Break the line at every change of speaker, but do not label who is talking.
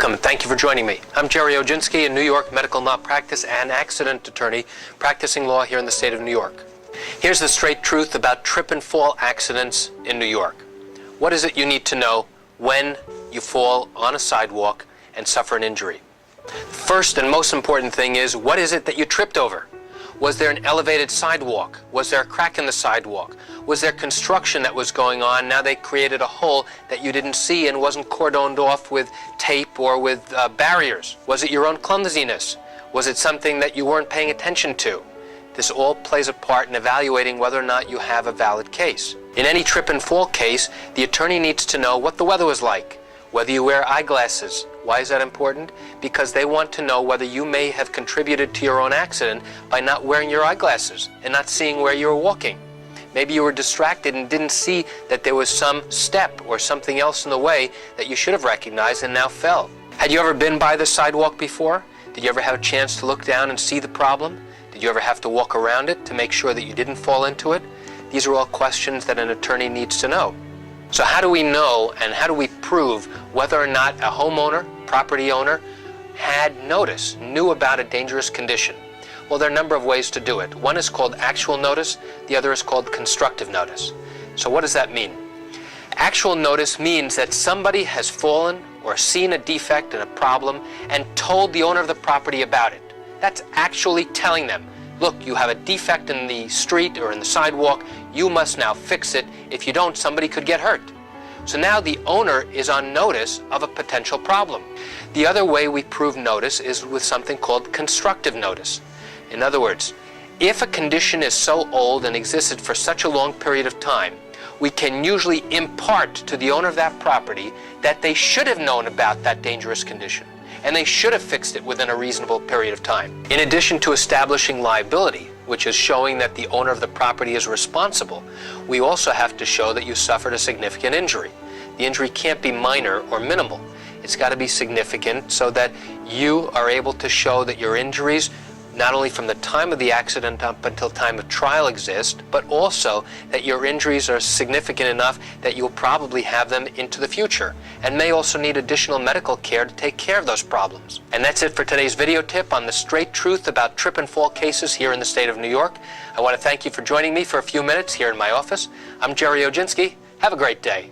Welcome, and thank you for joining me. I'm Jerry Oginski, a New York medical malpractice and accident attorney practicing law here in the state of New York. Here's the straight truth about trip and fall accidents in New York. What is it you need to know when you fall on a sidewalk and suffer an injury? First and most important thing is, what is it that you tripped over? Was there an elevated sidewalk? Was there a crack in the sidewalk? Was there construction that was going on? Now they created a hole that you didn't see and wasn't cordoned off with tape or with barriers. Was it your own clumsiness? Was it something that you weren't paying attention to? This all plays a part in evaluating whether or not you have a valid case. In any trip and fall case, the attorney needs to know what the weather was like, whether you wear eyeglasses. Why is that important? Because they want to know whether you may have contributed to your own accident by not wearing your eyeglasses and not seeing where you were walking. Maybe you were distracted and didn't see that there was some step or something else in the way that you should have recognized and now fell. Had you ever been by the sidewalk before? Did you ever have a chance to look down and see the problem? Did you ever have to walk around it to make sure that you didn't fall into it? These are all questions that an attorney needs to know. So how do we know and how do we prove whether or not a homeowner, property owner, had notice, knew about a dangerous condition? Well, there are a number of ways to do it. One is called actual notice, the other is called constructive notice. So what does that mean? Actual notice means that somebody has fallen or seen a defect and a problem and told the owner of the property about it. That's actually telling them, look, you have a defect in the street or in the sidewalk, you must now fix it. If you don't, somebody could get hurt. So now the owner is on notice of a potential problem. The other way we prove notice is with something called constructive notice. In other words, if a condition is so old and existed for such a long period of time, we can usually impart to the owner of that property that they should have known about that dangerous condition, and they should have fixed it within a reasonable period of time. In addition to establishing liability, which is showing that the owner of the property is responsible, we also have to show that you suffered a significant injury. The injury can't be minor or minimal. It's got to be significant so that you are able to show that your injuries, not only from the time of the accident up until time of trial exist, but also that your injuries are significant enough that you'll probably have them into the future and may also need additional medical care to take care of those problems. And that's it for today's video tip on the straight truth about trip and fall cases here in the state of New York. I want to thank you for joining me for a few minutes here in my office. I'm Jerry Oginski. Have a great day.